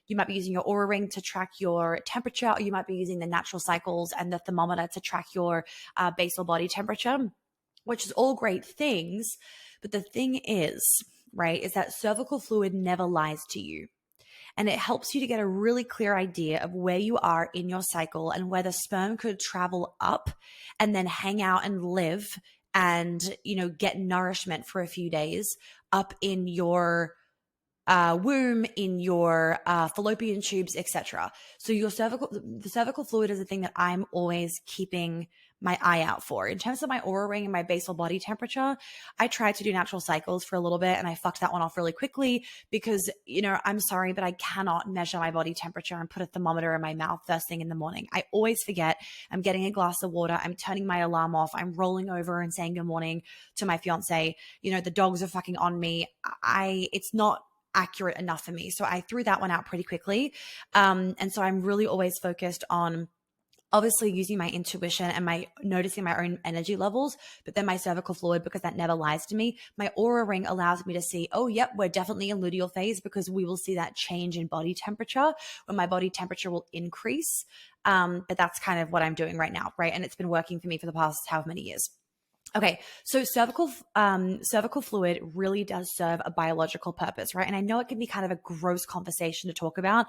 You might be using your Aura Ring to track your temperature, or you might be using the natural cycles and the thermometer to track your basal body temperature, which is all great things. But the thing is, right, is that cervical fluid never lies to you. And it helps you to get a really clear idea of where you are in your cycle and where the sperm could travel up and then hang out and live and, get nourishment for a few days up in your womb, in your fallopian tubes, etc. So the cervical fluid is the thing that I'm always keeping my eye out for. In terms of my Aura Ring and my basal body temperature, I tried to do natural cycles for a little bit and I fucked that one off really quickly because, I'm sorry, but I cannot measure my body temperature and put a thermometer in my mouth first thing in the morning. I always forget. I'm getting a glass of water. I'm turning my alarm off. I'm rolling over and saying good morning to my fiance. The dogs are fucking on me. It's not accurate enough for me. So I threw that one out pretty quickly. And so I'm really always focused on obviously using my intuition and noticing my own energy levels, but then my cervical fluid, because that never lies to me. My Aura Ring allows me to see, oh, yep, we're definitely in luteal phase, because we will see that change in body temperature when my body temperature will increase. But that's kind of what I'm doing right now, right? And it's been working for me for the past however many years. Okay, so cervical fluid really does serve a biological purpose, right? And I know it can be kind of a gross conversation to talk about.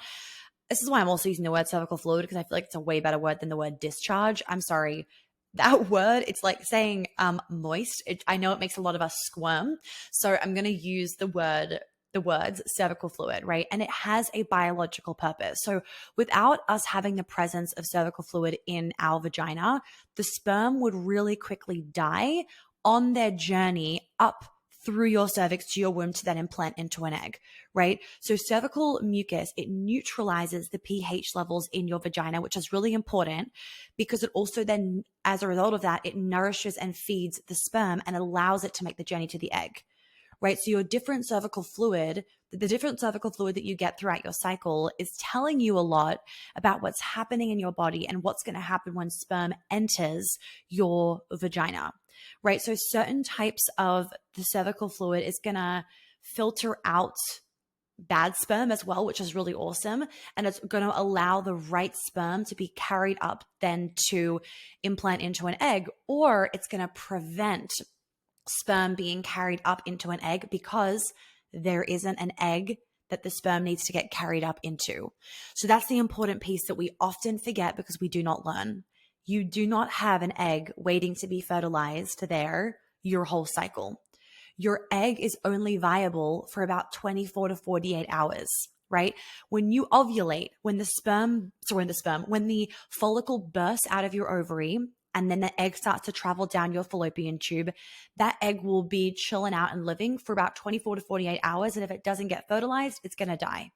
This is why I'm also using the word cervical fluid, because I feel like it's a way better word than the word discharge. I'm sorry. That word, it's like saying moist. I know it makes a lot of us squirm. So I'm going to use the words cervical fluid, right? And it has a biological purpose. So without us having the presence of cervical fluid in our vagina, the sperm would really quickly die on their journey up through your cervix to your womb to then implant into an egg, right? So cervical mucus, it neutralizes the pH levels in your vagina, which is really important because it also then, as a result of that, it nourishes and feeds the sperm and allows it to make the journey to the egg, right? So the different cervical fluid that you get throughout your cycle is telling you a lot about what's happening in your body and what's going to happen when sperm enters your vagina, right? So certain types of the cervical fluid is going to filter out bad sperm as well, which is really awesome. And it's going to allow the right sperm to be carried up then to implant into an egg, or it's going to prevent sperm being carried up into an egg because there isn't an egg that the sperm needs to get carried up into. So that's the important piece that we often forget because we do not learn. You do not have an egg waiting to be fertilized there your whole cycle. Your egg is only viable for about 24 to 48 hours, right? When you ovulate, when the follicle bursts out of your ovary, and then the egg starts to travel down your fallopian tube, that egg will be chilling out and living for about 24 to 48 hours. And if it doesn't get fertilized, it's going to die.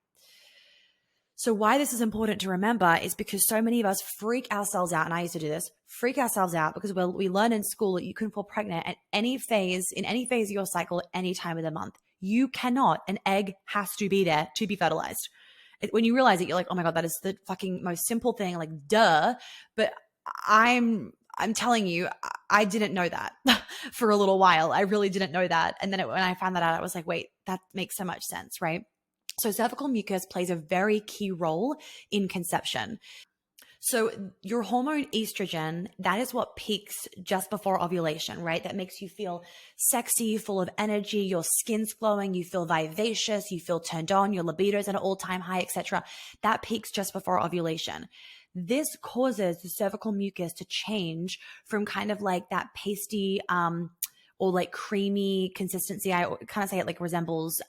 So why this is important to remember is because so many of us freak ourselves out, and I used to do this, freak ourselves out because we learn in school that you can fall pregnant at in any phase of your cycle, at any time of the month. You cannot. An egg has to be there to be fertilized. When you realize it, you're like, oh my God, that is the fucking most simple thing, like duh. But I'm telling you, I didn't know that for a little while. I really didn't know that. And then when I found that out, I was like, wait, that makes so much sense, right? So cervical mucus plays a very key role in conception. So your hormone estrogen, that is what peaks just before ovulation, right? That makes you feel sexy, full of energy, your skin's glowing, you feel vivacious, you feel turned on, your libido is at an all-time high, etc. That peaks just before ovulation. This causes the cervical mucus to change from kind of like that pasty or like creamy consistency. I kind of say it like resembles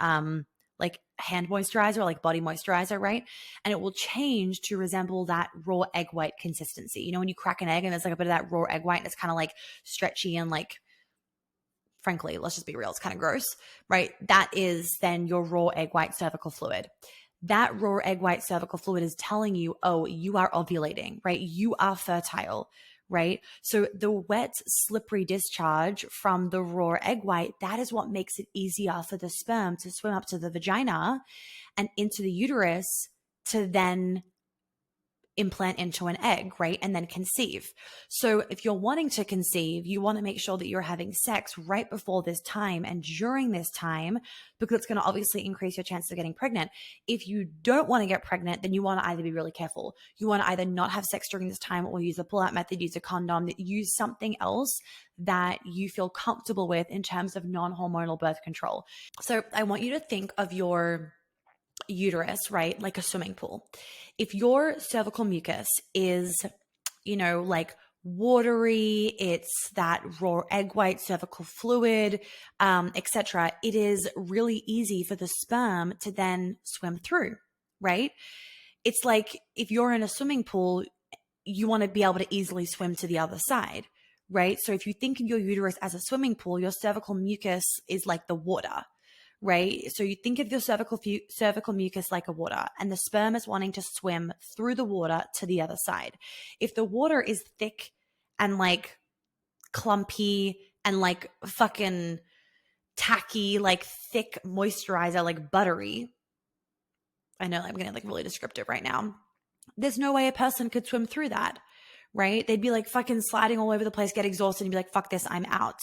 like hand moisturizer or like body moisturizer, right? And it will change to resemble that raw egg white consistency. You know, when you crack an egg and there's like a bit of that raw egg white and it's kind of like stretchy and like, frankly, let's just be real, it's kind of gross, right? That is then your raw egg white cervical fluid. That raw egg white cervical fluid is telling you, oh, you are ovulating, right? You are fertile, right? So the wet, slippery discharge from the raw egg white, that is what makes it easier for the sperm to swim up to the vagina and into the uterus to then implant into an egg, right? And then conceive. So if you're wanting to conceive, you want to make sure that you're having sex right before this time and during this time, because it's going to obviously increase your chances of getting pregnant. If you don't want to get pregnant, then you want to either be really careful. You want to either not have sex during this time or use a pull-out method, use a condom, use something else that you feel comfortable with in terms of non-hormonal birth control. So I want you to think of your uterus, right? Like a swimming pool. If your cervical mucus is, like watery, it's that raw egg white cervical fluid, etc., it is really easy for the sperm to then swim through, right? It's like if you're in a swimming pool, you want to be able to easily swim to the other side, right? So if you think of your uterus as a swimming pool, your cervical mucus is like the water, right? So you think of your cervical mucus like a water, and the sperm is wanting to swim through the water to the other side. If the water is thick and like clumpy and like fucking tacky, like thick moisturizer, like buttery, I know I'm getting like really descriptive right now. There's no way a person could swim through that, right? They'd be like fucking sliding all over the place, get exhausted, and be like, fuck this, I'm out,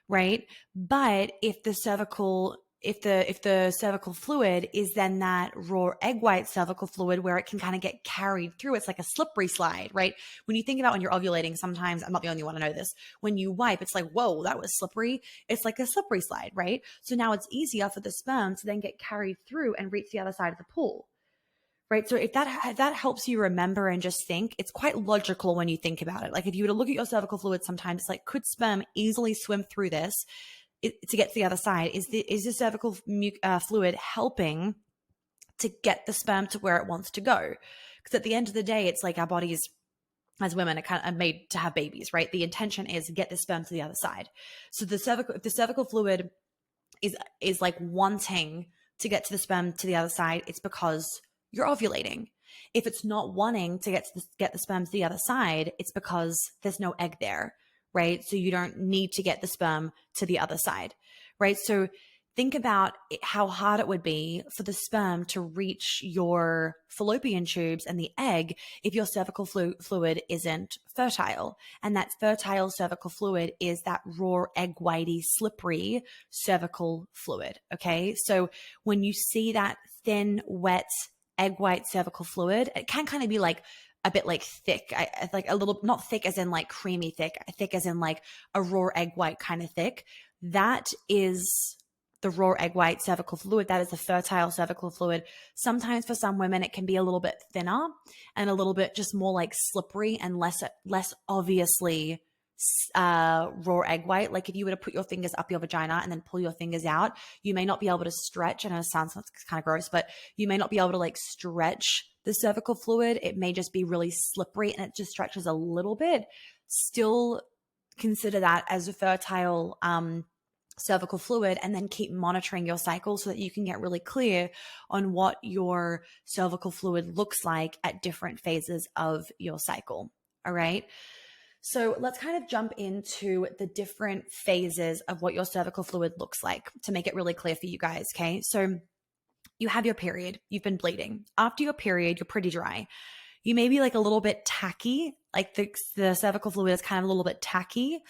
right? But if the cervical fluid is then that raw egg white cervical fluid where it can kind of get carried through, it's like a slippery slide, right? When you think about when you're ovulating, sometimes, I'm not the only one to know this, when you wipe, it's like, whoa, that was slippery. It's like a slippery slide, right? So now it's easier for the sperm to then get carried through and reach the other side of the pool. Right. So if that helps you remember and just think, it's quite logical when you think about it. Like if you were to look at your cervical fluid sometimes, it's like, could sperm easily swim through this to get to the other side? Is the cervical fluid helping to get the sperm to where it wants to go? Because at the end of the day, it's like our bodies as women are kind of made to have babies, right? The intention is to get the sperm to the other side. So if the cervical fluid is like wanting to get to the sperm to the other side, it's because you're ovulating. If it's not wanting to get the sperm to the other side, it's because there's no egg there, right? So you don't need to get the sperm to the other side, right? So think about how hard it would be for the sperm to reach your fallopian tubes and the egg if your cervical fluid isn't fertile. And that fertile cervical fluid is that raw, egg whitey, slippery cervical fluid, okay? So when you see that thin, wet, egg white cervical fluid, it can kind of be like a bit like thick, like a little, not thick as in like creamy thick as in like a raw egg white kind of thick. That is the raw egg white cervical fluid. That is the fertile cervical fluid. Sometimes for some women, it can be a little bit thinner and a little bit just more like slippery and less obviously raw egg white. Like if you were to put your fingers up your vagina and then pull your fingers out, you may not be able to stretch. I know it sounds kind of gross, but you may not be able to like stretch the cervical fluid. It may just be really slippery and it just stretches a little bit. Still consider that as a fertile cervical fluid, and then keep monitoring your cycle so that you can get really clear on what your cervical fluid looks like at different phases of your cycle. All right. So let's kind of jump into the different phases of what your cervical fluid looks like to make it really clear for you guys. Okay. So you have your period, you've been bleeding. After your period, you're pretty dry. You may be like a little bit tacky, like the cervical fluid is kind of a little bit tacky.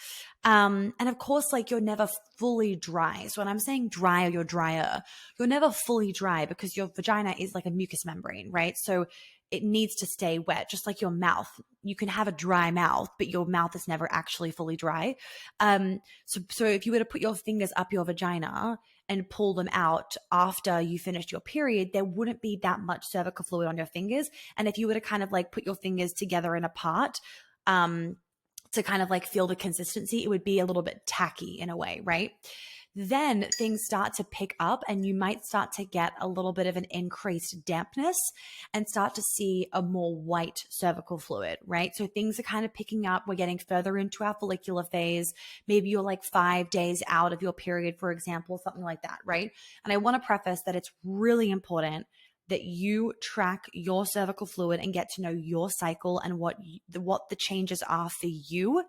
And of course, like you're never fully dry. So when I'm saying dry or you're drier, you're never fully dry because your vagina is like a mucous membrane, right? So it needs to stay wet, just like your mouth. You can have a dry mouth, but your mouth is never actually fully dry. So if you were to put your fingers up your vagina and pull them out after you finished your period, there wouldn't be that much cervical fluid on your fingers. And if you were to kind of like put your fingers together and apart, to kind of like feel the consistency, it would be a little bit tacky in a way, right? Then things start to pick up and you might start to get a little bit of an increased dampness and start to see a more white cervical fluid, right? So things are kind of picking up. We're getting further into our follicular phase. Maybe you're like 5 days out of your period, for example, something like that, right? And I want to preface that it's really important that you track your cervical fluid and get to know your cycle and what the changes are for you,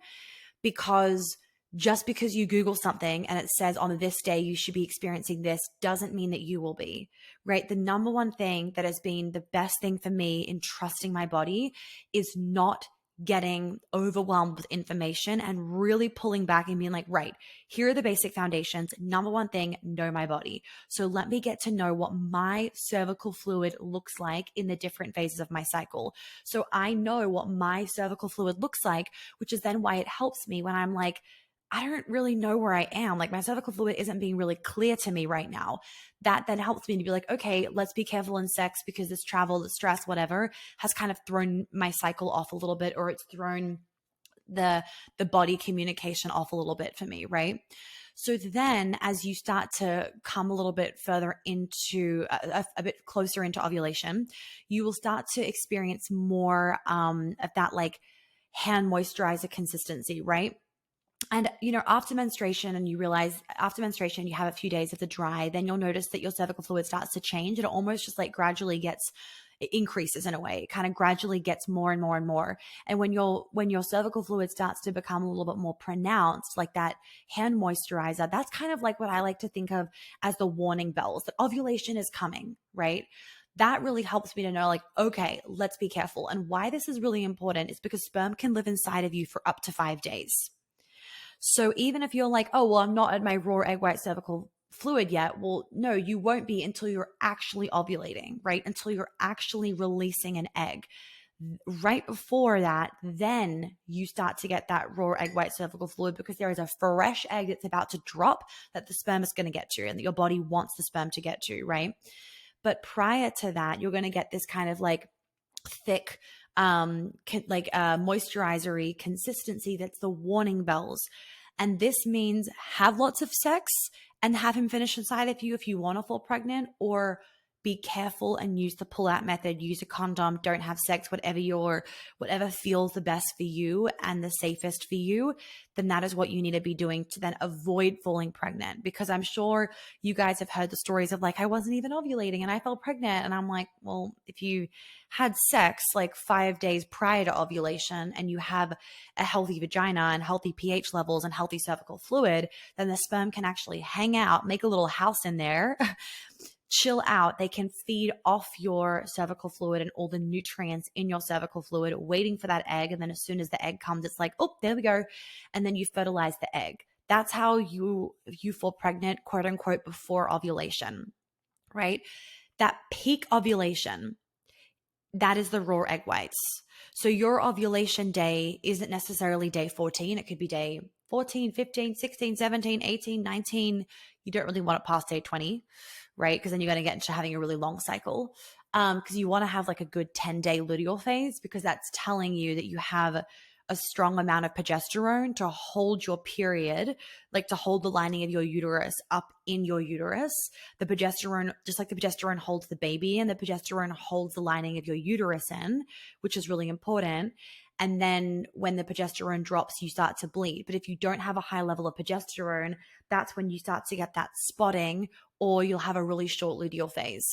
because Just because you Google something and it says on this day you should be experiencing this doesn't mean that you will be, right? The number one thing that has been the best thing for me in trusting my body is not getting overwhelmed with information and really pulling back and being like, right, here are the basic foundations. Number one thing, know my body. So let me get to know what my cervical fluid looks like in the different phases of my cycle. So I know what my cervical fluid looks like, which is then why it helps me when I'm like, I don't really know where I am. Like my cervical fluid isn't being really clear to me right now. That then helps me to be like, okay, let's be careful in sex because this travel, the stress, whatever, has kind of thrown my cycle off a little bit, or it's thrown the body communication off a little bit for me, right? So then as you start to come a little bit further into a bit closer into ovulation, you will start to experience more of that like hand moisturizer consistency, right? And, after menstruation, and you realize after menstruation, you have a few days of the dry, then you'll notice that your cervical fluid starts to change. It almost just like gradually it increases in a way. It kind of gradually gets more and more and more. And when your cervical fluid starts to become a little bit more pronounced, like that hand moisturizer, that's kind of like what I like to think of as the warning bells that ovulation is coming, right? That really helps me to know, like, okay, let's be careful. And why this is really important is because sperm can live inside of you for up to 5 days. So even if you're like, oh, well, I'm not at my raw egg white cervical fluid yet. Well, no, you won't be until you're actually ovulating, right? Until you're actually releasing an egg. Right before that, then you start to get that raw egg white cervical fluid because there is a fresh egg that's about to drop that the sperm is going to get to and that your body wants the sperm to get to, right? But prior to that, you're going to get this kind of like thick, moisturizery consistency that's the warning bells. And this means have lots of sex and have him finish inside of you if you want to fall pregnant, or be careful and use the pull-out method, use a condom, don't have sex, whatever feels the best for you and the safest for you, then that is what you need to be doing to then avoid falling pregnant. Because I'm sure you guys have heard the stories of like, I wasn't even ovulating and I fell pregnant. And I'm like, well, if you had sex like 5 days prior to ovulation and you have a healthy vagina and healthy pH levels and healthy cervical fluid, then the sperm can actually hang out, make a little house in there, chill out. They can feed off your cervical fluid and all the nutrients in your cervical fluid, waiting for that egg. And then as soon as the egg comes, it's like, oh, there we go. And then you fertilize the egg. That's how you fall pregnant, quote unquote, before ovulation, right? That peak ovulation, that is the raw egg whites. So your ovulation day isn't necessarily day 14. It could be day 14, 15, 16, 17, 18, 19. You don't really want it past day 20, right? Because then you're going to get into having a really long cycle. Because you want to have like a good 10-day luteal phase, because that's telling you that you have a strong amount of progesterone to hold your period, like to hold the lining of your uterus up in your uterus. The progesterone, just like the progesterone holds the baby and the progesterone holds the lining of your uterus in, which is really important. And then when the progesterone drops, you start to bleed. But if you don't have a high level of progesterone, that's when you start to get that spotting, or you'll have a really short luteal phase.